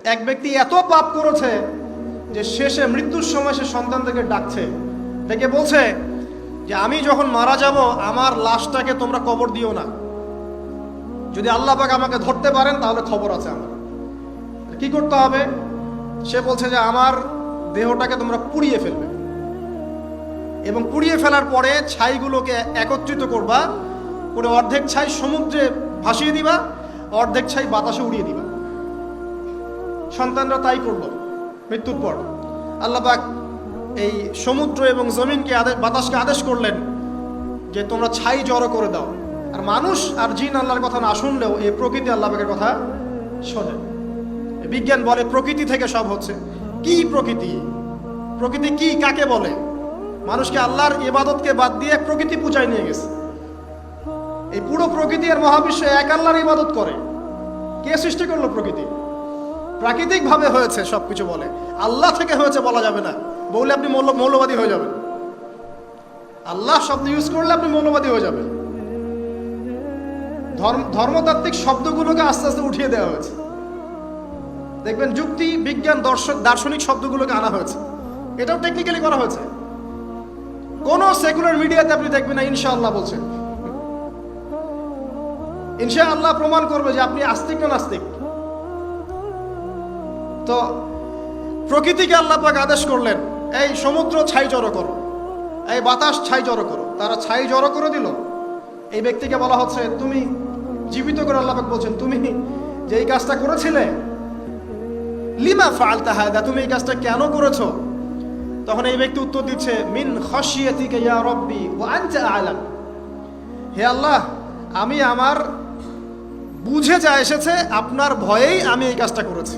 এক ব্যক্তি এত পাপ করেছে যে শেষে মৃত্যুর সময় সে সন্তানদেরকে ডাকছে, ডেকে বলছে যে আমি যখন মারা যাব আমার লাশটাকে তোমরা কবর দিও না, যদি আল্লাহ পাক আমাকে ধরতে পারেন তাহলে খবর আছে আমার। কি করতে হবে? সে বলছে যে আমার দেহটাকে তোমরা পুড়িয়ে ফেলবে এবং পুড়িয়ে ফেলার পরে ছাইগুলোকে একত্রিত করবা, করে অর্ধেক ছাই সমুদ্রে ভাসিয়ে দিবা, অর্ধেক ছাই বাতাসে উড়িয়ে দিবা। সন্তানরা তাই করলো। মৃত্যুর পর আল্লাহ পাক এই সমুদ্র এবং জমিনকে বাতাসকে আদেশ করলেন যে তোমরা ছাই জড়ো করে দাও। আর মানুষ আর জিন আল্লাহর কথা না শুনলেও এই প্রকৃতি আল্লাহ পাকের কথা শোনে। বিজ্ঞান বলে প্রকৃতি থেকে সব হচ্ছে। কি প্রকৃতি? প্রকৃতি কি, কাকে বলে? মানুষকে আল্লাহর ইবাদতকে বাদ দিয়ে প্রকৃতি পূজায় নিয়ে গেছে। এই পুরো প্রকৃতি আর মহাবিশ্ব এক আল্লাহর ইবাদত করে। কে সৃষ্টি করলো প্রকৃতি? প্রাকৃতিক ভাবে হয়েছে সবকিছু বলে, আল্লাহ থেকে হয়েছে বলা যাবে না। বললে আপনি মৌলবাদী হয়ে যাবেন। আল্লাহ শব্দ ইউজ করলে আপনি মৌলবাদী হয়ে যাবেন। ধর্মতাত্ত্বিক শব্দগুলোকে আস্তে আস্তে উঠিয়ে দেওয়া হয়েছে। দেখবেন যুক্তি, বিজ্ঞান, দার্শনিক শব্দগুলোকে আনা হয়েছে। এটাও টেকনিক্যালি করা হয়েছে। কোন সেকুলার মিডিয়াতে আপনি দেখবেন না ইনশাআল্লাহ বলছে। ইনশাআল্লাহ প্রমাণ করবে যে আপনি আস্তিক না নাস্তিক। তো প্রকৃতিকে আল্লাহ পাক আদেশ করলেন এই সমুদ্র ছাই জড়ো করো, এই বাতাস ছাই জড়ো করো। তারা ছাই জড়ো করে দিল। এই ব্যক্তিকে বলা হচ্ছে তুমি জীবিত করে আল্লাহ পাক বলছেন তুমি যে এই কাজটা করেছিলে, লিমা ফাআলতা হাদা, তুমি এই কাজটা কেন করেছো? তখন এই ব্যক্তি উত্তর দিচ্ছে মিন খাশিয়াতিকা ইয়া রাব্বি ওয়া আনতা আ'লাম। হে আল্লাহ, আমি আমার বুঝে যা এসেছে আপনার ভয়েই আমি এই কাজটা করেছি,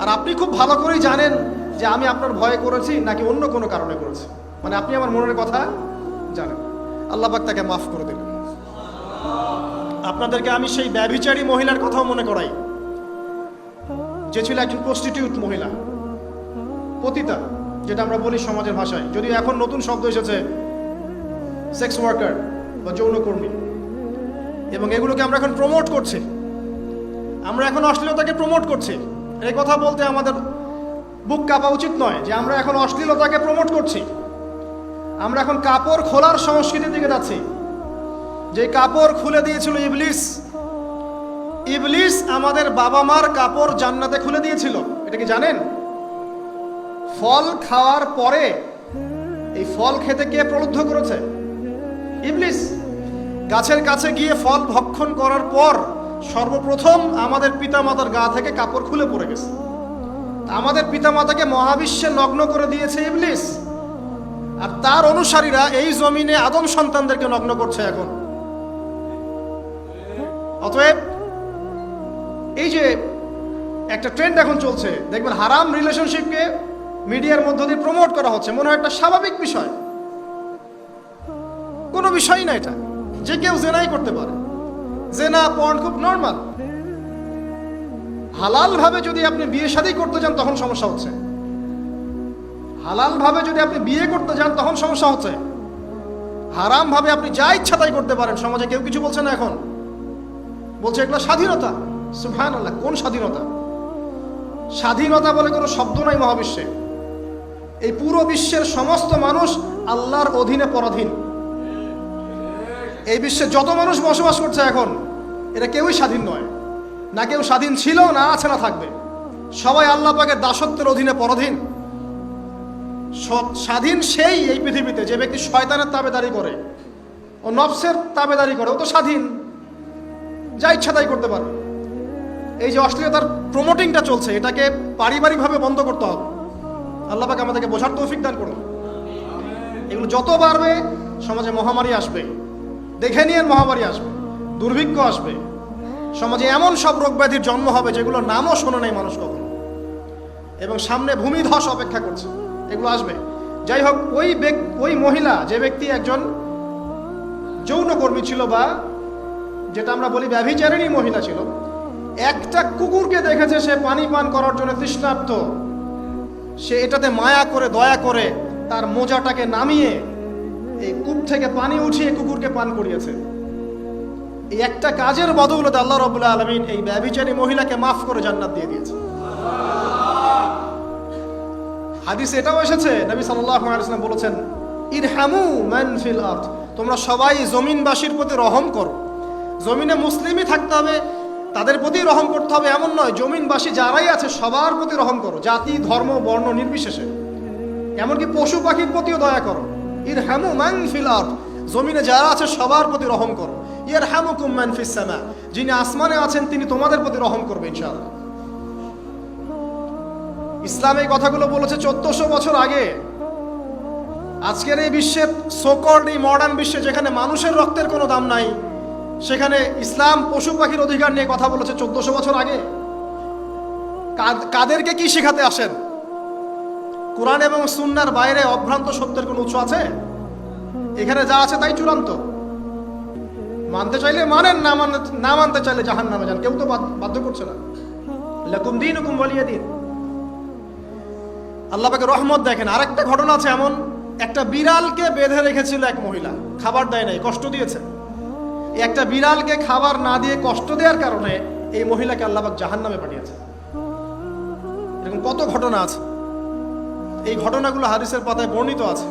আর আপনি খুব ভালো করেই জানেন যে আমি আপনার ভয়ে করেছি নাকি অন্য কোনো কারণে করেছি। মানে আপনি আমার মনের কথা জানেন। আল্লাহ পাক তাকে মাফ করে দিলেন। আপনাদেরকে আমি সেই ব্যভিচারী মহিলার কথাও মনে করাই, যে ছিল একজন প্রস্টিটিউট মহিলা, পতিতা, যেটা আমরা বলি সমাজের ভাষায়। যদিও এখন নতুন শব্দ এসেছে সেক্স ওয়ার্কার বা যৌনকর্মী, এবং এগুলোকে আমরা এখন প্রমোট করছি। আমরা এখন অশ্লীলতাকে প্রমোট করছি। এই কথা বলতে আমাদের বুক কাঁপা উচিত নয় যে আমরা এখন অশ্লীলতাকে প্রমোট করছি। আমরা এখন কাপড় খোলার সংস্কৃতির দিকে যাচ্ছি। যে কাপড় খুলে দিয়েছিল ইবলিস। ইবলিস আমাদের বাবা মার কাপড় জান্নাতে খুলে দিয়েছিল, এটা কি জানেন? ফল খাওয়ার পরে এই ফল খেতে কে প্রলুব্ধ করেছে? ইবলিস। গাছের কাছে গিয়ে ফল ভক্ষণ করার পর সর্বপ্রথম আমাদের পিতামাতার গা থেকে কাপড় খুলে পড়ে গেছে। আমাদের পিতামাতাকে মহাবিশ্বে নগ্ন করে দিয়েছে ইবলিস, আর তার অনুসারীরা এই জমিনে আদম সন্তানদেরকে নগ্ন করছে এখন। অতএব এই যে একটা ট্রেন্ড এখন চলছে, দেখবেন হারাম রিলেশনশিপকে মিডিয়ার মধ্য দিয়ে প্রমোট করা হচ্ছে, মনে হয় একটা স্বাভাবিক বিষয়। কোনো বিষয় না এটা, যে কেউ জেনাই করতে পারে। জেনা, পর্ন খুব নর্মাল। হালাল ভাবে যদি আপনি বিয়ে শাদী করতে যান তখন সমস্যা হচ্ছে। হালাল ভাবে যদি আপনি বিয়ে করতে যান তখন সমস্যা হচ্ছে। হারাম ভাবে আপনি যা ইচ্ছা তাই করতে পারেন, সমাজে কেউ কিছু বলছে না। এখন বলছে এগুলো স্বাধীনতা। সুবহানাল্লাহ, কোন স্বাধীনতা? স্বাধীনতা বলে কোনো শব্দ নাই মহাবিশ্বে। এই পুরো বিশ্বের সমস্ত মানুষ আল্লাহর অধীনে পরাধীন। এই বিশ্বে যত মানুষ বসবাস করছে এখন, এরা কেউই স্বাধীন নয়। না কেউ স্বাধীন ছিল, না আছে, না থাকবে। সবাই আল্লাহ পাকের দাসত্বের অধীনে পরাধীন। স্বাধীন সেই এই পৃথিবীতে যে ব্যক্তি শয়তানের তাবেদারি করে, ও নফসের তাবেদারি করে, ও তো স্বাধীন, যা ইচ্ছা তাই করতে পারে। এই যে অশ্লীলতার প্রমোটিংটা চলছে, এটাকে পারিবারিকভাবে বন্ধ করতে হবে। আল্লাহ পাক আমাদেরকে বোঝার তৌফিক দান করুন। এগুলো যত বাড়বে সমাজে মহামারী আসবে। দেখে নিয়ে মহামারী আসবে, দুর্ভিক্ষ আসবে, সমাজে এমন সব রোগ ব্যাধির জন্ম হবে যেগুলো নামও শোনে নাই মানুষ কখনো, এবং সামনে ভূমিধস অপেক্ষা করছে। এগুলো আসবে। যাই হোক, ওই মহিলা, যে ব্যক্তি একজন যৌনকর্মী ছিল, বা যেটা আমরা বলি ব্যভিচারিণী মহিলা ছিল, একটা কুকুরকে দেখেছে সে পানি পান করার জন্য তৃষ্ণার্ত। সে এটাতে মায়া করে, দয়া করে তার মোজাটাকে নামিয়ে এই কূপ থেকে পানি উঠিয়ে কুকুরকে পান করিয়েছে। এই একটা কাজের বদৌলতে আল্লাহ রাব্বুল আলামিন এই ব্যভিচারী মহিলাকে মাফ করে জান্নাত দিয়ে দিয়েছে। হাদিসে এটাও এসেছে, নবী সাল্লাল্লাহু আলাইহি ওয়াসাল্লাম বলেছেন, ইরহামু মান ফিল আরদ, তোমরা সবাই জমিনবাসীর প্রতি রহম করো। জমিনে মুসলিমই থাকতে হবে, তাদের প্রতি রহম করতে হবে এমন নয়, জমিনবাসী যারাই আছে সবার প্রতি রহম করো, জাতি ধর্ম বর্ণ নির্বিশেষে। এমনকি পশু পাখির প্রতিও দয়া করো। ইরহামু মান ফিল আরদ, জমিনে যারা আছে সবার প্রতি রহম করো। ইয়ারহামুকুম মান ফিস সামা, যিনি আসমানে আছেন তিনি তোমাদের প্রতি রহম করবে ইনশাআল্লাহ। ইসলাম এই কথাগুলো বলেছে 1400 বছর আগে। আজকের এই বিশ্বের সোকল্ড এই মডার্ন বিশ্বে যেখানে মানুষের রক্তের কোনো দাম নাই, সেখানে ইসলাম পশু পাখির অধিকার নিয়ে কথা বলেছে 1400 বছর আগে। কাদেরকে কি শেখাতে আসেন? কোরআন এবং সুন্নাহর বাইরে অভ্রান্ত সত্যের কোনো উৎস আছে? এখানে যা আছে তাই চূড়ান্ত। মানতে চাইলে মানেন, না মানতে চাইলে জাহান্নামে যান, কেউ তো বাধ্য করছে না। লাকুম দীনুকুম ওয়ালিয়া দীন। আল্লাহ পাকের রহমত দেখেন, আরেকটা ঘটনা আছে এমন, একটা বিড়ালকে বেঁধে রেখেছিল এক মহিলা, খাবার দেয় নাই, কষ্ট দিয়েছে। একটা বিড়ালকে খাবার না দিয়ে কষ্ট দেওয়ার কারণে এই মহিলাকে আল্লাহ পাক জাহান্নামে পাঠিয়েছে। এরকম কত ঘটনা আছে, এই ঘটনাগুলো হাদিসের পাতায় বর্ণিত আছে।